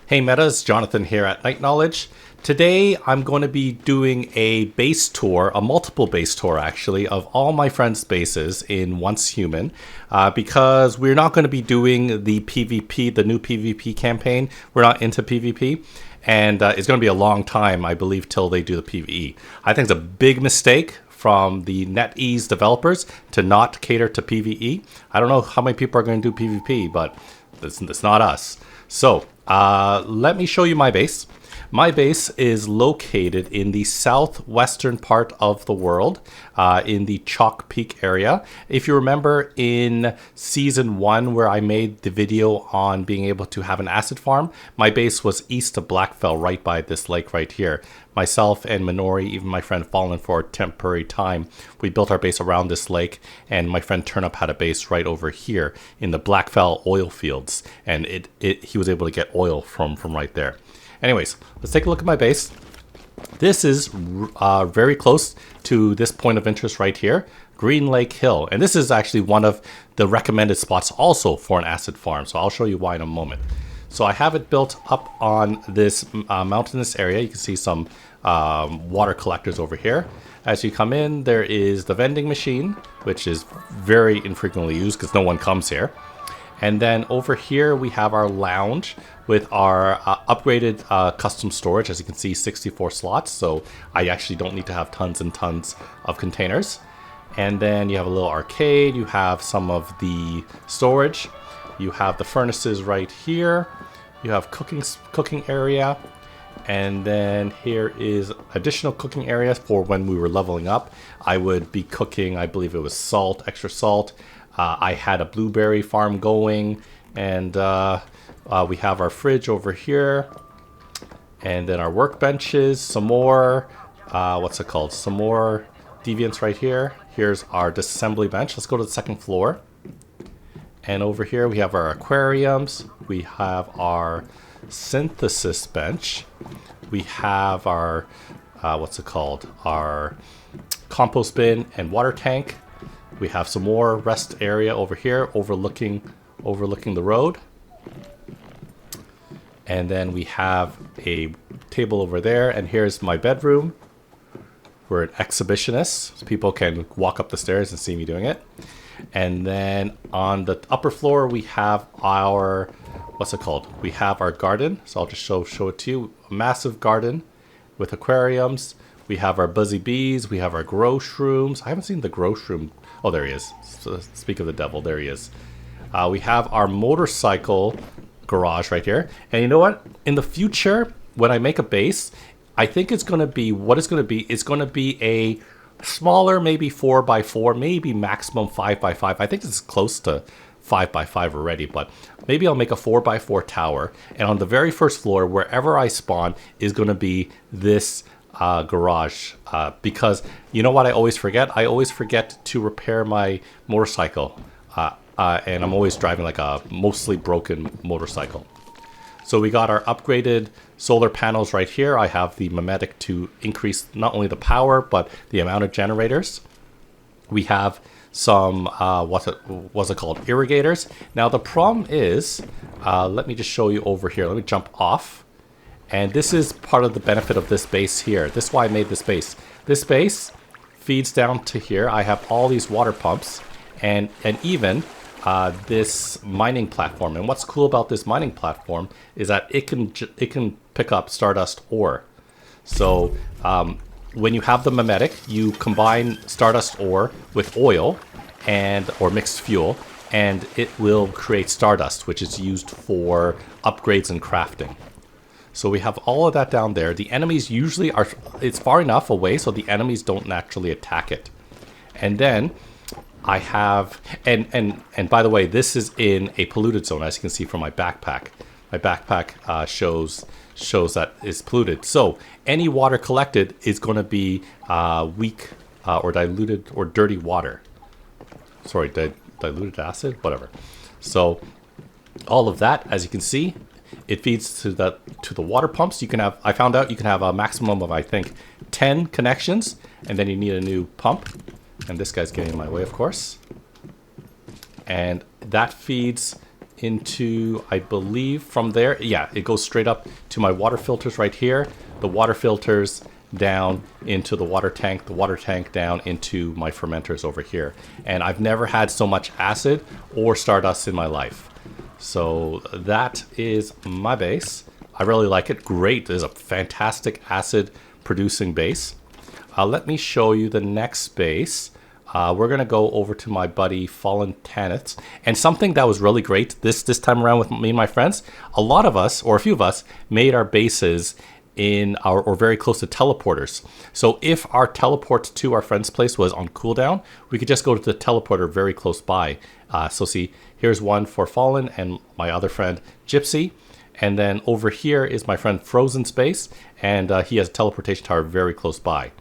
Hey Metas, Jonathan here at Night Knowledge. Today I'm going to be doing a base tour, a multiple base tour actually, of all my friends' bases in Once Human, because we're not going to be doing the PvP, the new PvP campaign. We're not into PvP, and it's going to be a long time, I believe, till they do the PvE. I think it's a big mistake from the NetEase developers to not cater to PvE. I don't know how many people are going to do PvP, but it's not us. So let me show you my base. My base is located in the southwestern part of the world, in the Chalk Peak area. If you remember in season 1 where I made the video on being able to have an acid farm, my base was east of Blackfell, right by this lake right here. Myself and Monnorii, even my friend Fallen for a temporary time, we built our base around this lake, and my friend Turnip had a base right over here in the Blackfell oil fields, and he was able to get oil from right there. Anyways, let's take a look at my base. This is very close to this point of interest right here, Green Lake Hill, and this is actually one of the recommended spots also for an acid farm, so I'll show you why in a moment. So I have it built up on this mountainous area. You can see some water collectors over here. As you come in, there is the vending machine, which is very infrequently used because no one comes here. And then over here we have our lounge with our upgraded custom storage. As you can see, 64 slots, so I actually don't need to have tons and tons of containers. And then you have a little arcade, you have some of the storage, you have the furnaces right here, you have cooking area, and then here is additional cooking areas for when we were leveling up. I would be cooking, I believe it was salt, extra salt. I had a blueberry farm going, and we have our fridge over here, and then our workbenches, some more, some more deviants right here. Here's our disassembly bench. Let's go to the second floor. And over here we have our aquariums, we have our synthesis bench, we have our, our compost bin and water tank. We have some more rest area over here, overlooking the road. And then we have a table over there, and here's my bedroom. We're an exhibitionist, so people can walk up the stairs and see me doing it. And then on the upper floor we have our, we have our garden. So I'll just show it to you. A massive garden with aquariums. We have our buzzy bees, we have our grow shrooms. I haven't seen the grow shroom. Oh, there he is. So, speak of the devil, there he is. We have our motorcycle garage right here. And you know what? In the future, when I make a base, I think it's going to be, it's going to be a smaller, maybe 4x4, maybe maximum 5x5. I think it's close to 5x5 already, but maybe I'll make a 4x4 tower. And on the very first floor, wherever I spawn, is going to be this garage, because you know what I always forget? I always forget to repair my motorcycle, and I'm always driving like a mostly broken motorcycle. So we got our upgraded solar panels right here. I have the mimetic to increase not only the power but the amount of generators. We have some irrigators. Now the problem is, let me just show you over here. Let me jump off. And this is part of the benefit of this base here. This is why I made this base. This base feeds down to here. I have all these water pumps and even this mining platform. And what's cool about this mining platform is that it can pick up Stardust ore. So when you have the mimetic, you combine Stardust ore with oil or mixed fuel, and it will create Stardust, which is used for upgrades and crafting. So we have all of that down there. The enemies usually it's far enough away so the enemies don't naturally attack it. And then I have, and by the way, this is in a polluted zone, as you can see from my backpack. My backpack shows that it's polluted. So any water collected is going to be weak or diluted or dirty water. Sorry, diluted acid, whatever. So all of that, as you can see, it feeds to the water pumps. You can have, I found out you can have a maximum of, I think, 10 connections, and then you need a new pump. And this guy's getting in my way, of course. And that feeds into, I believe from there, yeah, it goes straight up to my water filters right here. The water filters down into the water tank down into my fermenters over here. And I've never had so much acid or stardust in my life. So that is my base. I really like it. Great. There's a fantastic acid producing base. Let me show you the next base. We're going to go over to my buddy Fallentanith. And something that was really great this time around with me and my friends, a lot of us, or a few of us, made our bases in our, or very close to teleporters. So if our teleport to our friend's place was on cooldown, we could just go to the teleporter very close by. So see, here's one for Fallen and my other friend Gypsy. And then over here is my friend Frozen's base, and he has a teleportation tower very close by.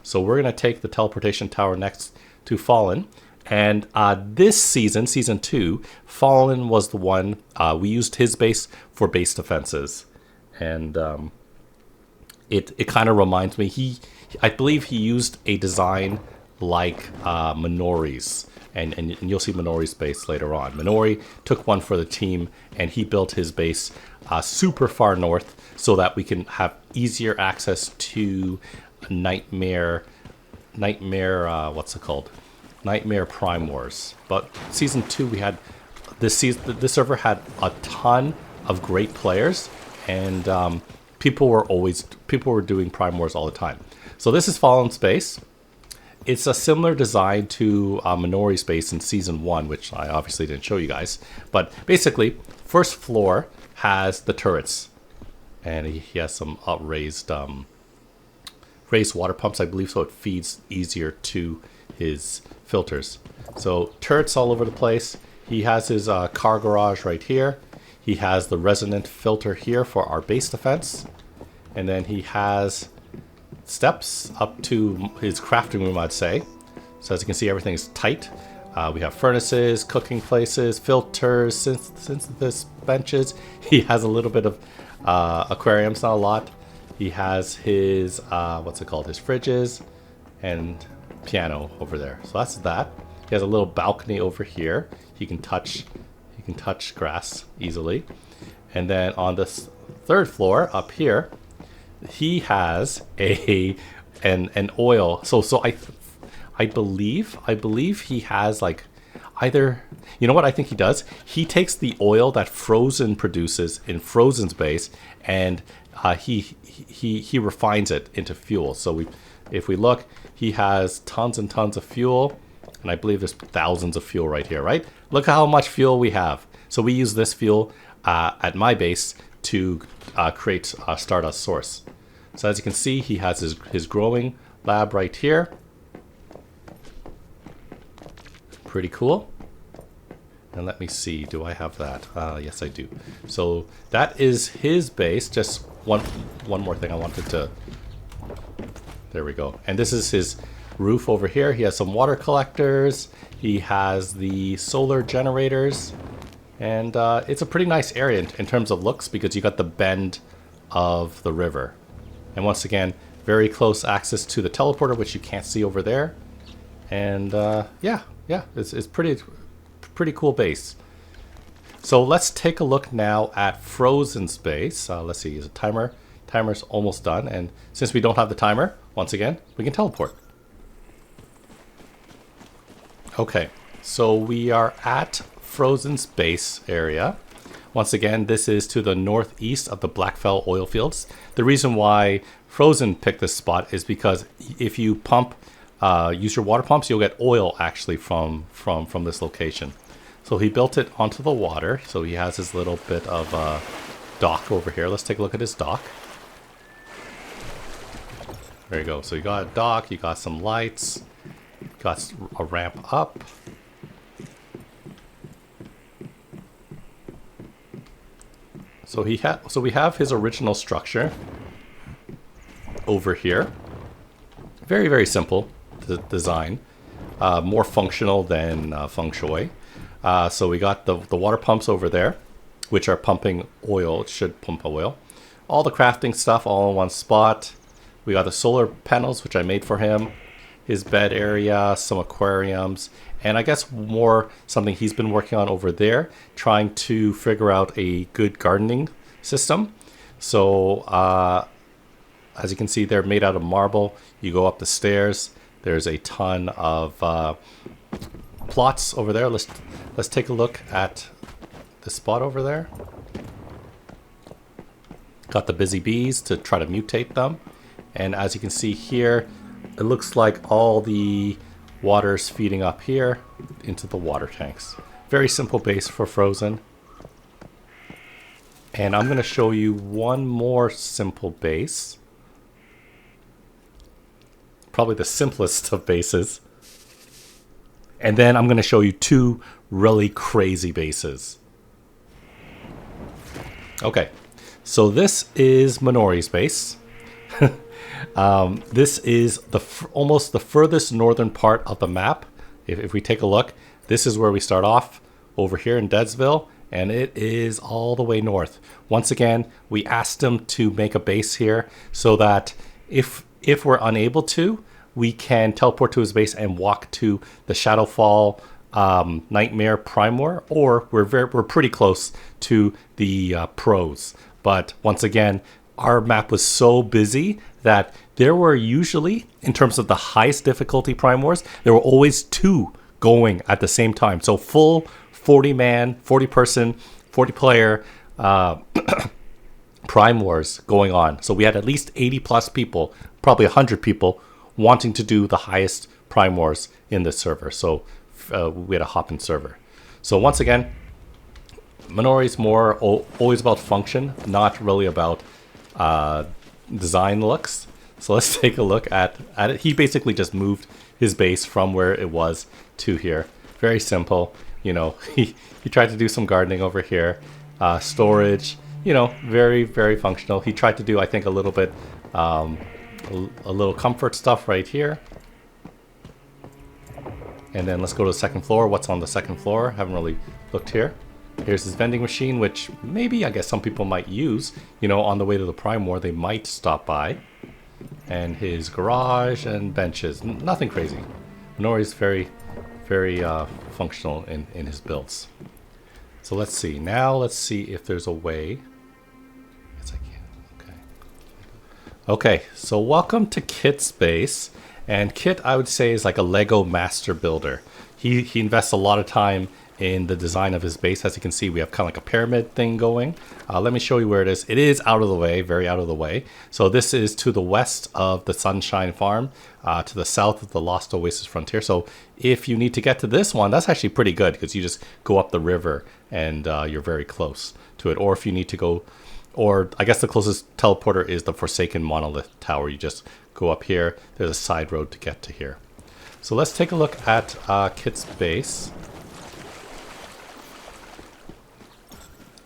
So we're going to take the teleportation tower next to Fallen. And this season, season 2, Fallen was the one, we used his base for base defenses. And it kind of reminds me, I believe he used a design like Monnorii's. And you'll see Monnorei's base later on. Monnorii took one for the team, and he built his base super far north so that we can have easier access to Nightmare, what's it called? Nightmare Prime Wars. But season 2, we had this server had a ton of great players, and people were doing Prime Wars all the time. So this is Fallen Space. It's a similar design to Monnorei's base in season 1, which I obviously didn't show you guys. But basically, first floor has the turrets, and he has some raised water pumps, I believe, so it feeds easier to his filters. So turrets all over the place. He has his car garage right here. He has the resonant filter here for our base defense, and then he has steps up to his crafting room, I'd say. So as you can see, everything is tight. We have furnaces, cooking places, filters, synthesis benches. He has a little bit of aquariums, not a lot. He has his what's it called? His fridges and piano over there. So that's that. He has a little balcony over here. He can touch grass easily. And then on this third floor up here, he has an oil. So I believe he has like either, you know what I think he does? He takes the oil that Frozen produces in Frozen's base, and he refines it into fuel. So if we look, he has tons and tons of fuel, and I believe there's thousands of fuel right here, right? Look how much fuel we have. So we use this fuel at my base to create a Stardust source. So as you can see, he has his growing lab right here. Pretty cool. And let me see, do I have that? Yes, I do. So that is his base. Just one more thing I wanted to... There we go. And this is his roof over here. He has some water collectors. He has the solar generators. And it's a pretty nice area in terms of looks, because you got the bend of the river. And once again, very close access to the teleporter, which you can't see over there. And yeah, it's pretty cool base. So let's take a look now at Frozen's base. Let's see, is a timer. Timer's almost done. And since we don't have the timer, once again, we can teleport. Okay, so we are at Frozen's base area. Once again, this is to the northeast of the Blackfell oil fields. The reason why Frozen picked this spot is because if you pump, use your water pumps, you'll get oil actually from this location. So he built it onto the water. So he has his little bit of dock over here. Let's take a look at his dock. There you go. So you got a dock, you got some lights, got a ramp up. So we have his original structure over here. Very, very simple design. More functional than feng shui. So we got the water pumps over there, which are pumping oil. It should pump oil. All the crafting stuff all in one spot. We got the solar panels, which I made for him. his bed area, some aquariums, and I guess more something he's been working on over there, trying to figure out a good gardening system. So as you can see, they're made out of marble. You go up the stairs. There's a ton of plots over there. Let's take a look at the spot over there. Got the busy bees to try to mutate them. And as you can see here, it looks like all the water's feeding up here into the water tanks. Very simple base for Frozen. And I'm going to show you one more simple base. Probably the simplest of bases. And then I'm going to show you two really crazy bases. Okay, so this is Mannorii's base. This is almost the furthest northern part of the map. If we take a look, this is where we start off over here in Deadsville, and it is all the way north. Once again, we asked him to make a base here so that if we're unable to, we can teleport to his base and walk to the Shadowfall Nightmare Primor, or we're pretty close to the pros. But once again, our map was so busy that there were usually, in terms of the highest difficulty Primors, there were always two going at the same time. So full 40-man, 40-person, 40-player Primors going on. So we had at least 80-plus people, probably 100 people, wanting to do the highest Primors in this server. So we had a hopping server. So once again, Monnorii more always about function, not really about design looks. So let's take a look at it. He basically just moved his base from where it was to here. Very simple. You know, he tried to do some gardening over here, storage. You know, very, very functional. He tried to do, I think, a little bit, a little comfort stuff right here. And then let's go to the second floor. What's on the second floor? Haven't really looked here. Here's his vending machine, which maybe, I guess, some people might use. You know, on the way to the Primor, they might stop by. And his garage and benches. Nothing crazy. Mannorii's very, very functional in his builds. So let's see. Now let's see if there's a way. Yes, I can. Okay. Okay, so welcome to Kit's base. And Kit, I would say, is like a Lego master builder. He invests a lot of time in the design of his base. As you can see, we have kind of like a pyramid thing going. Let me show you where it is. It is out of the way, very out of the way. So this is to the west of the Sunshine Farm, to the south of the Lost Oasis Frontier. So if you need to get to this one, that's actually pretty good because you just go up the river and you're very close to it. Or if you need to go, or I guess the closest teleporter is the Forsaken Monolith Tower. You just go up here. There's a side road to get to here. So let's take a look at Kit's base.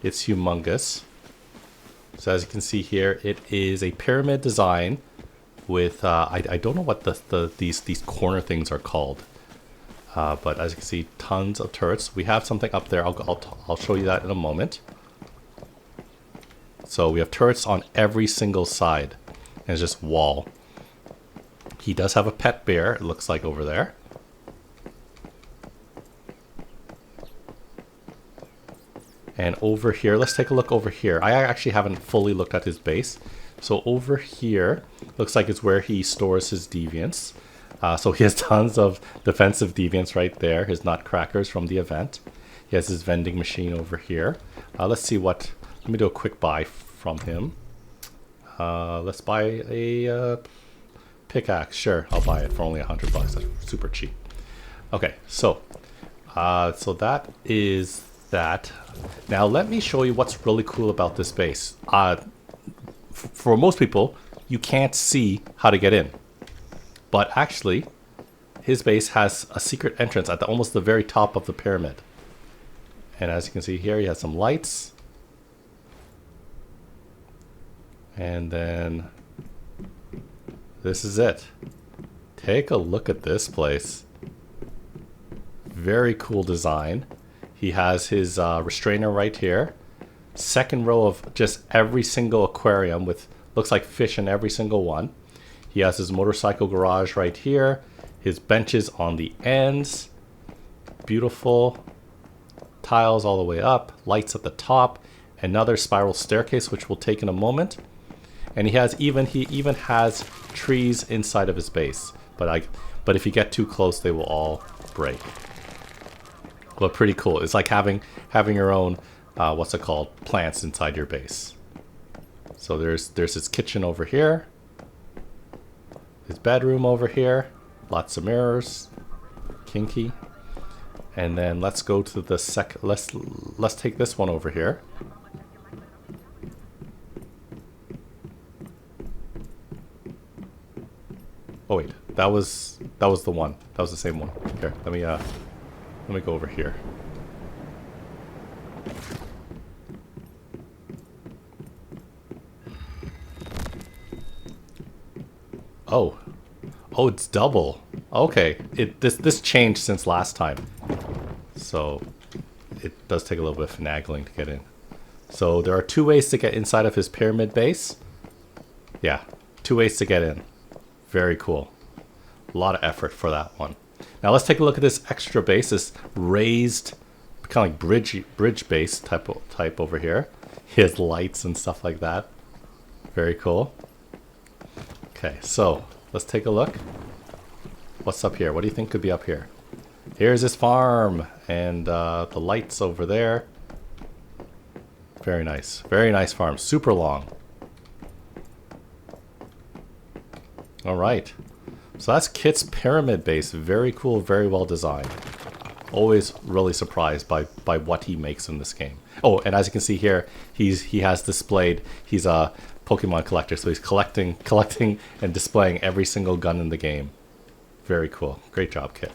It's humongous. So as you can see here, it is a pyramid design with I don't know what these corner things are called, but as you can see, tons of turrets. We have something up there. I'll show you that in a moment. So we have turrets on every single side, and it's just wall. He does have a pet bear, it looks like over there. And over here, let's take a look over here. I actually haven't fully looked at his base. So over here, looks like it's where he stores his deviants. So he has tons of defensive deviants right there, his nutcrackers from the event. He has his vending machine over here. Let's see what, let me do a quick buy from him. Let's buy a pickaxe. Sure, I'll buy it for only $100. That's super cheap. Okay, so that is that. Now let me show you what's really cool about this base. For most people, you can't see how to get in, but actually his base has a secret entrance at almost the very top of the pyramid. And as you can see here, he has some lights, and then this is it. Take a look at this place. Very cool design. He has his restrainer right here. Second row of just every single aquarium with looks like fish in every single one. He has his motorcycle garage right here. his benches on the ends. Beautiful. Tiles all the way up. Lights at the top. Another spiral staircase, which we'll take in a moment. And he even has trees inside of his base. But if you get too close, they will all break. But pretty cool. It's like having your own what's it called, plants inside your base. So there's his kitchen over here, his bedroom over here, lots of mirrors, kinky. And then let's go to the let's take this one over here. Oh wait, that was the one. That was the same one. Here, let me go over here. Oh, it's double. Okay, this changed since last time, so it does take a little bit of finagling to get in. So there are 2 ways to get inside of his pyramid base. Yeah, 2 ways to get in. Very cool. A lot of effort for that one. Now let's take a look at this extra base, this raised, kind of like bridge base type over here. He has lights and stuff like that. Very cool. Okay, so let's take a look. What's up here? What do you think could be up here? Here's his farm and the lights over there. Very nice farm. Super long. All right. So that's Kit's pyramid base. Very cool, very well designed. Always really surprised by what he makes in this game. Oh, and as you can see here, he has displayed, he's a Pokemon collector, so he's collecting and displaying every single gun in the game. Very cool. Great job, Kit.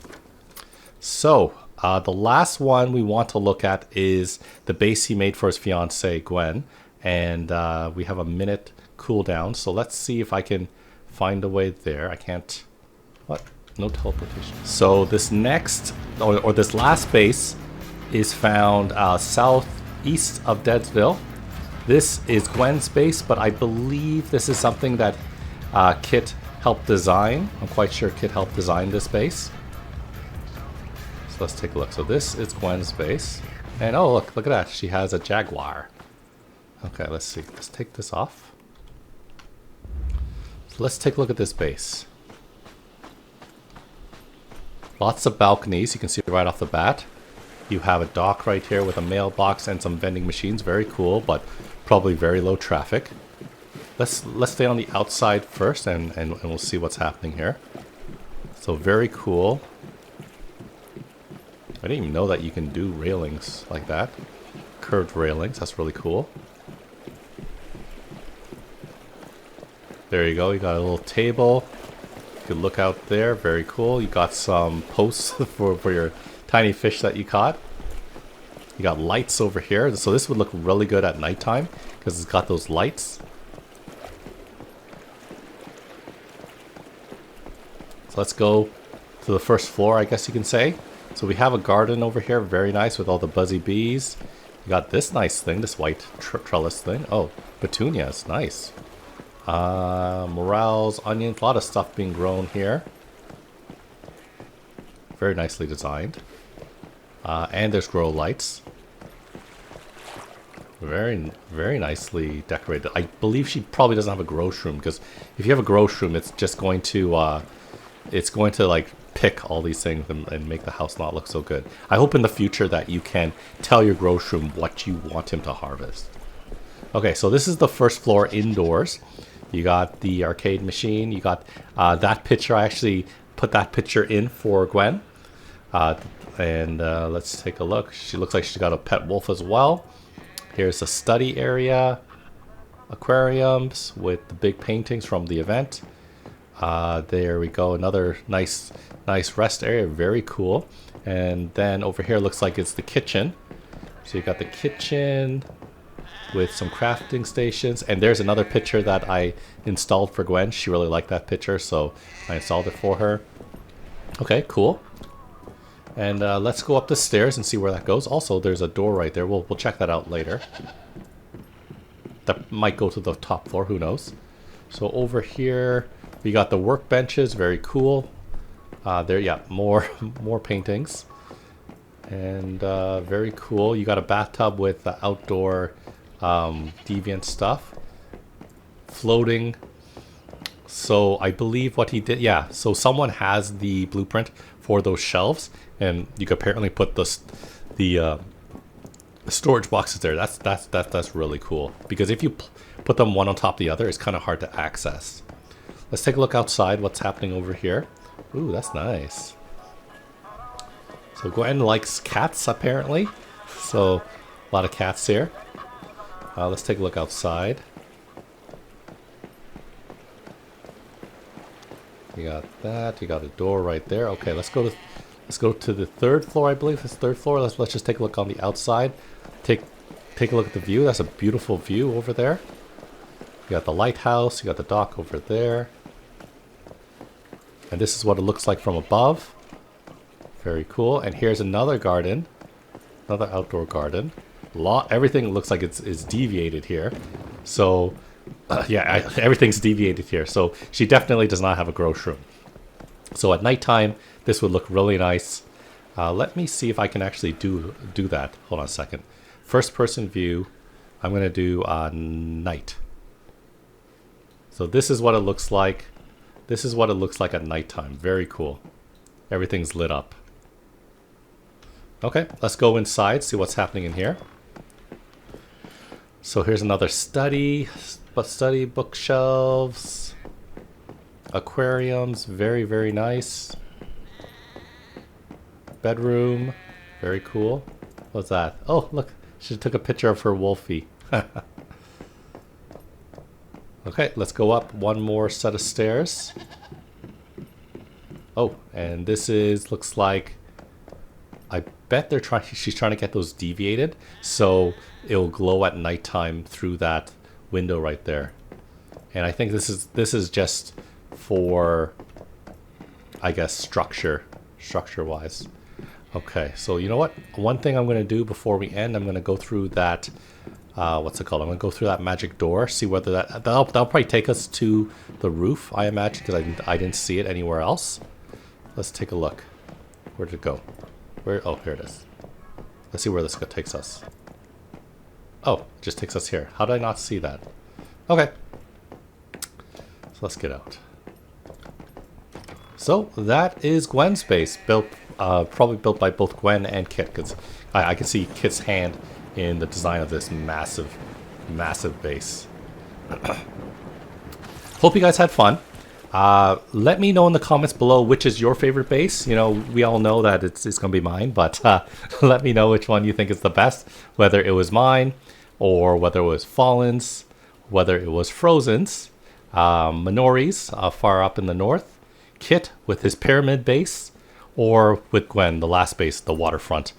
So, the last one we want to look at is the base he made for his fiancée, Gwen. And we have a minute cooldown, so let's see if I can find a way there. I can't... What? No teleportation. So this next, or this last base is found southeast of Deadsville. This is Gwen's base, but I believe this is something that Kit helped design. I'm quite sure Kit helped design this base. So let's take a look. So this is Gwen's base. And oh, look at that. She has a jaguar. Okay, let's see. Let's take this off. So let's take a look at this base. Lots of balconies, you can see right off the bat. You have a dock right here with a mailbox and some vending machines. Very cool, but probably very low traffic. Let's stay on the outside first and we'll see what's happening here. So very cool. I didn't even know that you can do railings like that. Curved railings, that's really cool. There you go, you got a little table. You can look out there, very cool. You got some posts for your tiny fish that you caught. You got lights over here, so this would look really good at nighttime because it's got those lights. So let's go to the first floor, I guess you can say. So we have a garden over here, very nice with all the buzzy bees. You got this nice thing, this white trellis thing. Oh, petunias, nice. Morels, onions, a lot of stuff being grown here. Very nicely designed. And there's grow lights. Very, very nicely decorated. I believe she probably doesn't have a grow shroom, because if you have a grow shroom, it's just going to, like pick all these things and make the house not look so good. I hope in the future that you can tell your grow shroom what you want him to harvest. Okay, so this is the first floor indoors. You got the arcade machine. You got that picture. I actually put that picture in for Gwen. Let's take a look. She looks like she's got a pet wolf as well. Here's a study area. Aquariums with the big paintings from the event. There we go. Another nice rest area. Very cool. And then over here looks like it's the kitchen. So you got the kitchen with some crafting stations, and there's another picture that I installed for Gwen. She really liked that picture, so I installed it for her. Okay, cool. And let's go up the stairs and see where that goes. Also, there's a door right there. We'll check that out later. That might go to the top floor, who knows. So over here, we got the workbenches, very cool. There, yeah, more more paintings. And very cool. You got a bathtub with outdoor deviant stuff. Floating. So I believe what he did, yeah, so someone has the blueprint for those shelves, and you could apparently put the storage boxes there. That's really cool, because if you put them one on top of the other, it's kind of hard to access. Let's take a look outside. What's happening over here? Ooh, that's nice. So Gwen likes cats apparently, so a lot of cats here. Let's take a look outside. You got that. You got a door right there. Okay, let's go to the third floor. I believe it's third floor. Let's just take a look on the outside. Take a look at the view. That's a beautiful view over there. You got the lighthouse. You got the dock over there. And this is what it looks like from above. Very cool. And here's another garden, another outdoor garden. Everything looks like it's deviated here. So. Yeah, everything's deviated here. So she definitely does not have a grow room. So at nighttime, this would look really nice. Let me see if I can actually do that. Hold on a second. First person view. I'm going to do night. So this is what it looks like. This is what it looks like at nighttime. Very cool. Everything's lit up. Okay, let's go inside, see what's happening in here. So here's another study bookshelves, aquariums, very, very nice. Bedroom, very cool. What's that? Oh, look, she took a picture of her wolfie. Okay, let's go up one more set of stairs. Oh, and this looks like, I bet she's trying to get those deviated, so it'll glow at nighttime through that window right there. And I think this is just for, I guess, structure wise. Okay, so you know what, one thing I'm going to do before we end, I'm going to go through that what's it called, I'm going to go through that magic door, see whether that'll probably take us to the roof, I imagine, because I didn't see it anywhere else. Let's take a look. Where did it go? Oh, here it is. Let's see where this takes us. Oh, it just takes us here. How did I not see that? Okay. So let's get out. So that is Gwen's base, probably built by both Gwen and Kit, because I can see Kit's hand in the design of this massive, massive base. Hope you guys had fun. Let me know in the comments below which is your favorite base. You know, we all know that it's going to be mine, but let me know which one you think is the best, whether it was mine, or whether it was Fallen's, whether it was Frozen's, Monnorei's far up in the north, Kit with his pyramid base, or with Gwen, the last base, the waterfront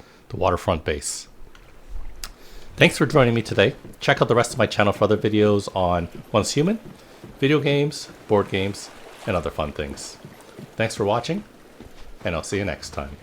base. Thanks for joining me today. Check out the rest of my channel for other videos on Once Human, video games, board games, and other fun things. Thanks for watching, and I'll see you next time.